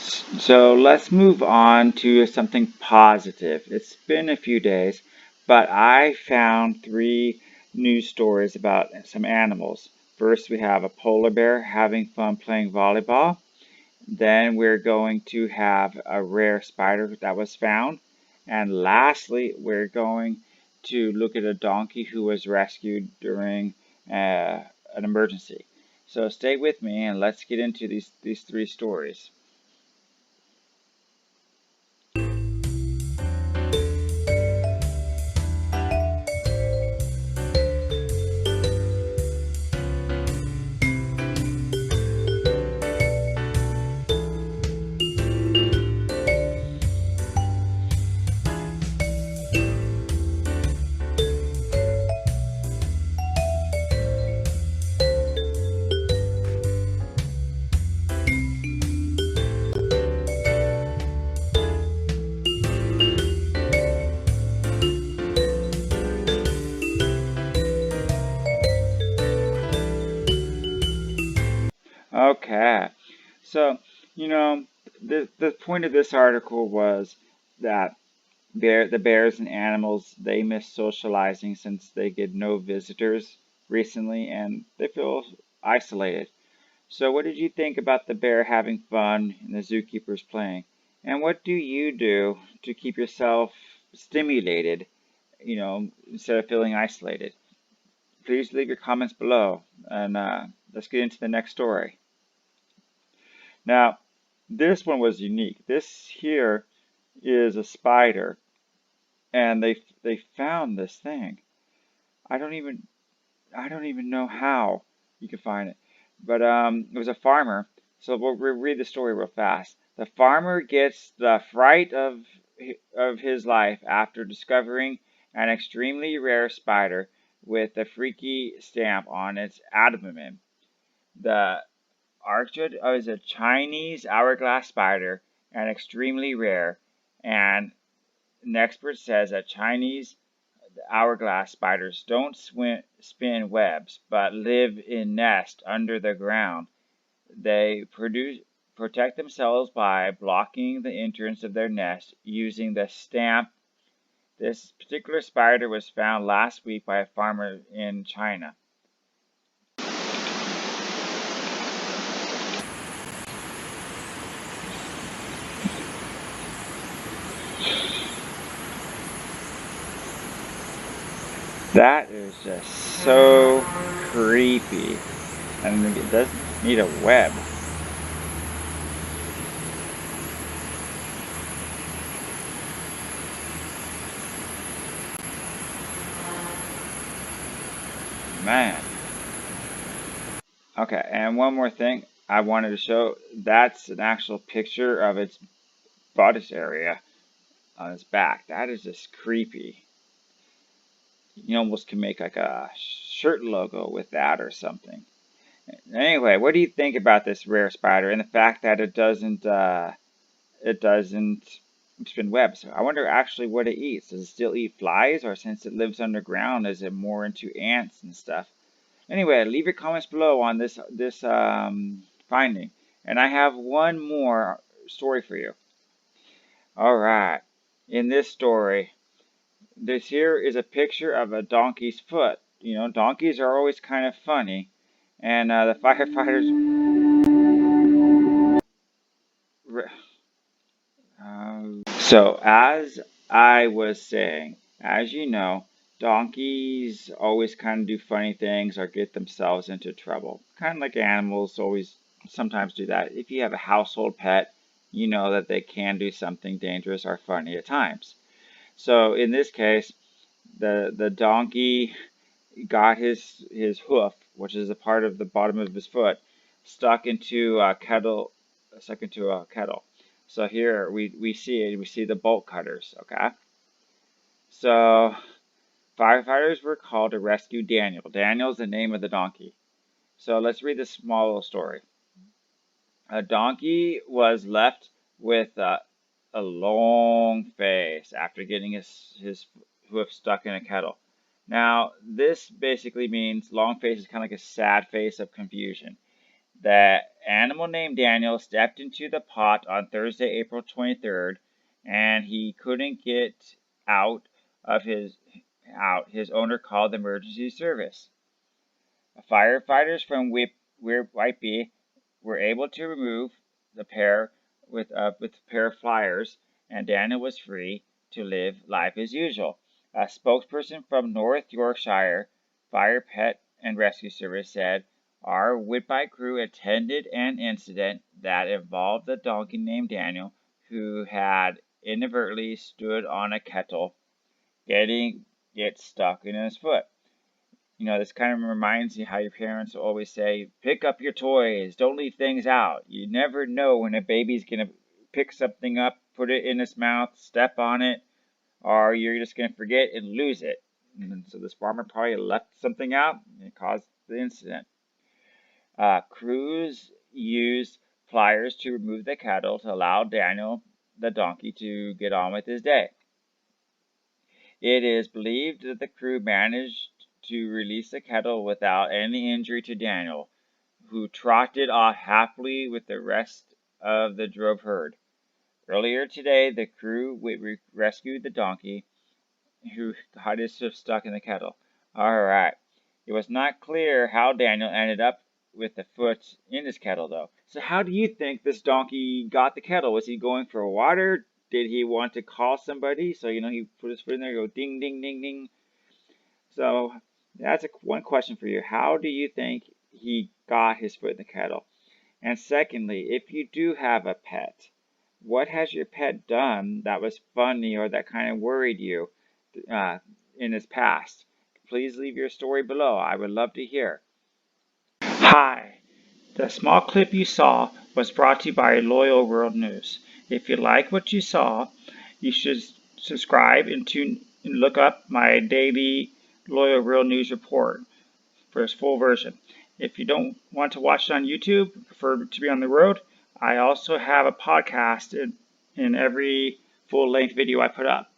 So let's move on to something positive. It's been a few days, but I found three news stories about some animals. First, we have a polar bear having fun playing volleyball. Then we're going to have a rare spider that was found. And lastly, we're going to look at a donkey who was rescued during an emergency. So stay with me and let's get into these three stories. Okay. So, you know, the point of this article was that the bears and animals, they miss socializing since they get no visitors recently and they feel isolated. So what did you think about the bear having fun and the zookeepers playing? And what do you do to keep yourself stimulated, instead of feeling isolated? Please leave your comments below and let's get into the next story. Now, this one was unique. This here is a spider, and they found this thing. I don't even I don't even know how you can find it, but it was a farmer. So we'll read the story real fast. The farmer gets the fright of his life after discovering an extremely rare spider with a freaky stamp on its abdomen. The Arched is a Chinese hourglass spider and extremely rare, and an expert says that Chinese hourglass spiders don't spin webs but live in nests under the ground. They protect themselves by blocking the entrance of their nest using the stamp. This particular spider was found last week by a farmer in China. That is just so creepy. And it doesn't need a web. Man. Okay, and one more thing I wanted to show. That's an actual picture of its bodice area on its back. That is just creepy. You almost can make like a shirt logo with that or something. Anyway, what do you think about this rare spider and the fact that it doesn't spin webs? I wonder actually what it eats. Does it still eat flies, or since it lives underground, is it more into ants and stuff? Anyway, leave your comments below on this finding, and I have one more story for you. All right, in this story, this here is a picture of a donkey's foot. You know, donkeys are always kind of funny, and the firefighters. So, as I was saying, as you know, donkeys always kind of do funny things or get themselves into trouble. Kind of like animals always sometimes do that. If you have a household pet, you know that they can do something dangerous or funny at times. So, in this case, the donkey got his hoof, which is a part of the bottom of his foot, stuck into a kettle. So here we see it. We see the bolt cutters. Okay. So firefighters were called to rescue Daniel. Daniel's the name of the donkey. So let's read this small little story. A donkey was left with a long face after getting his hoof stuck in a kettle. Now, this basically means long face is kind of like a sad face of confusion. The animal named Daniel stepped into the pot on Thursday, April 23rd, and he couldn't get out of his owner called the emergency service. Firefighters from Whitby were able to remove the pair with a pair of flyers, and Daniel was free to live life as usual. A spokesperson from North Yorkshire Fire, Pet and Rescue Service said, "Our Whitby crew attended an incident that involved a donkey named Daniel who had inadvertently stood on a kettle, getting it stuck in his foot." This kind of reminds you how your parents always say, pick up your toys, don't leave things out. You never know when a baby's going to pick something up, put it in its mouth, step on it, or you're just going to forget and lose it. And so this farmer probably left something out and it caused the incident. Crews used pliers to remove the cattle to allow Daniel, the donkey, to get on with his day. It is believed that the crew managed to release the kettle without any injury to Daniel, who trotted off happily with the rest of the drove herd. Earlier today, the crew rescued the donkey, who got his hoof stuck in the kettle. Alright. It was not clear how Daniel ended up with the foot in his kettle, though. So how do you think this donkey got the kettle? Was he going for water? Did he want to call somebody? So, he put his foot in there, go ding, ding, ding, ding. So that's one question for you. How do you think he got his foot in the kettle? And secondly, if you do have a pet, what has your pet done that was funny or that kind of worried you in his past? Please leave your story below. I would love to hear. Hi. The small clip you saw was brought to you by Loyal World News. If you like what you saw, you should subscribe and look up my daily Loyal World News report for its full version. If you don't want to watch it on YouTube, prefer to be on the road, I also have a podcast in every full-length video I put up.